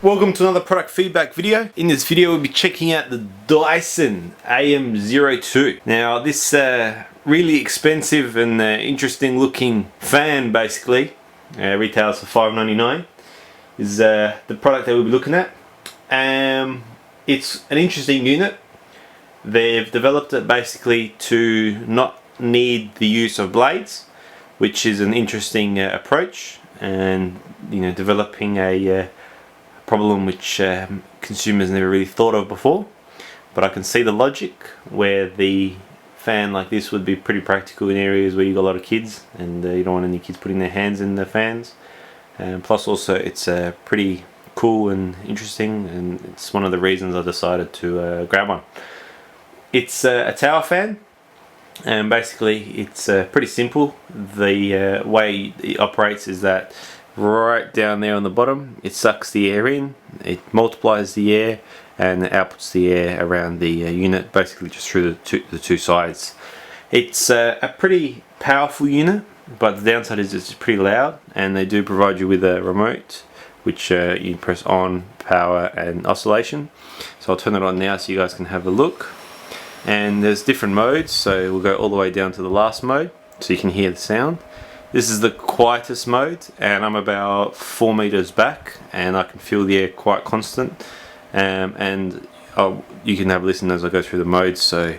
Welcome to another product feedback video. In this video we'll be checking out the Dyson AM02. Now this really expensive and interesting looking fan basically, retails for $5.99, is the product that we'll be looking at. It's an interesting unit. They've developed it basically to not need the use of blades, which is an interesting approach, and developing a problem which consumers never really thought of before. But I can see the logic where the fan like this would be pretty practical in areas where you've got a lot of kids and you don't want any kids putting their hands in the fans. And plus also it's pretty cool and interesting, and it's one of the reasons I decided to grab one. It's a tower fan, and basically it's pretty simple. The way it operates is that right down there on the bottom, it sucks the air in, it multiplies the air, and outputs the air around the unit, basically just through the two sides. It's a pretty powerful unit, but the downside is it's pretty loud, and they do provide you with a remote which you press on, power and oscillation. So I'll turn it on now so you guys can have a look. And there's different modes, so we'll go all the way down to the last mode so you can hear the sound. This is the quietest mode, and I'm about 4 meters back and I can feel the air quite constant, and you can have a listen as I go through the modes. So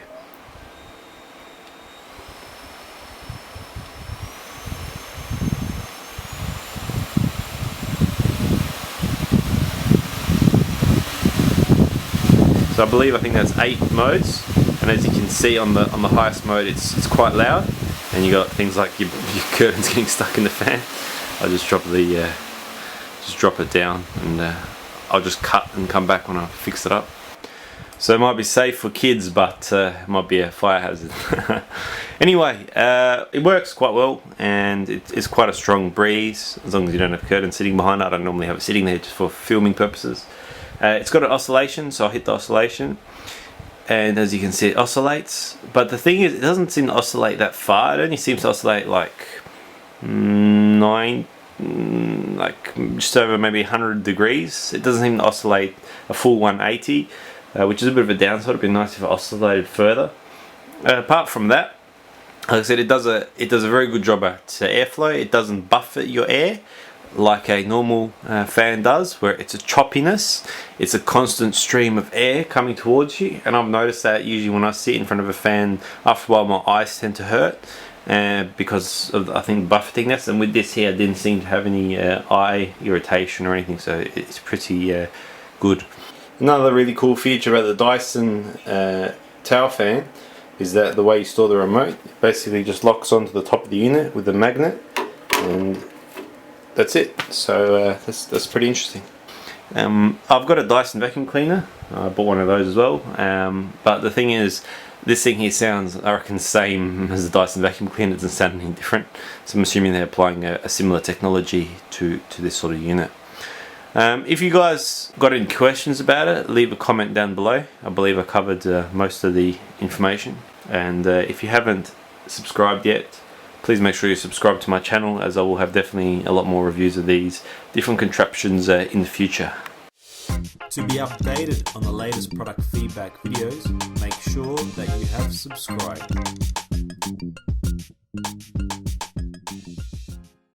I think that's 8 modes, and as you can see on the highest mode it's quite loud, and you got things like your curtains getting stuck in the fan. I'll just drop it down, and I'll just cut and come back when I fix it up. So it might be safe for kids, but it might be a fire hazard. Anyway, it works quite well, and it's quite a strong breeze as long as you don't have curtains sitting behind it. I don't normally have it sitting there just for filming purposes. It's got an oscillation, so I'll hit the oscillation, and as you can see it oscillates, but the thing is it doesn't seem to oscillate that far. It only seems to oscillate like just over maybe 100 degrees. It doesn't seem to oscillate a full 180, which is a bit of a downside. It'd be nice if it oscillated further. Apart from that, like I said, it does a very good job at airflow. It doesn't buffet your air like a normal fan does, where it's a choppiness. It's a constant stream of air coming towards you, and I've noticed that usually when I sit in front of a fan, after a while my eyes tend to hurt because of, I think, buffetingness. And with this here, I didn't seem to have any eye irritation or anything, so it's pretty good. Another really cool feature about the Dyson Tower Fan is that the way you store the remote basically just locks onto the top of the unit with a magnet, and that's it. So that's pretty interesting. I've got a Dyson vacuum cleaner. I bought one of those as well. But the thing is, this thing here sounds, I reckon, the same as the Dyson vacuum cleaner. It doesn't sound any different. So I'm assuming they're applying a similar technology to this sort of unit. If you guys got any questions about it, leave a comment down below. I believe I covered most of the information. And if you haven't subscribed yet, please make sure you subscribe to my channel, as I will have definitely a lot more reviews of these different contraptions in the future. To be updated on the latest product feedback videos, make sure that you have subscribed.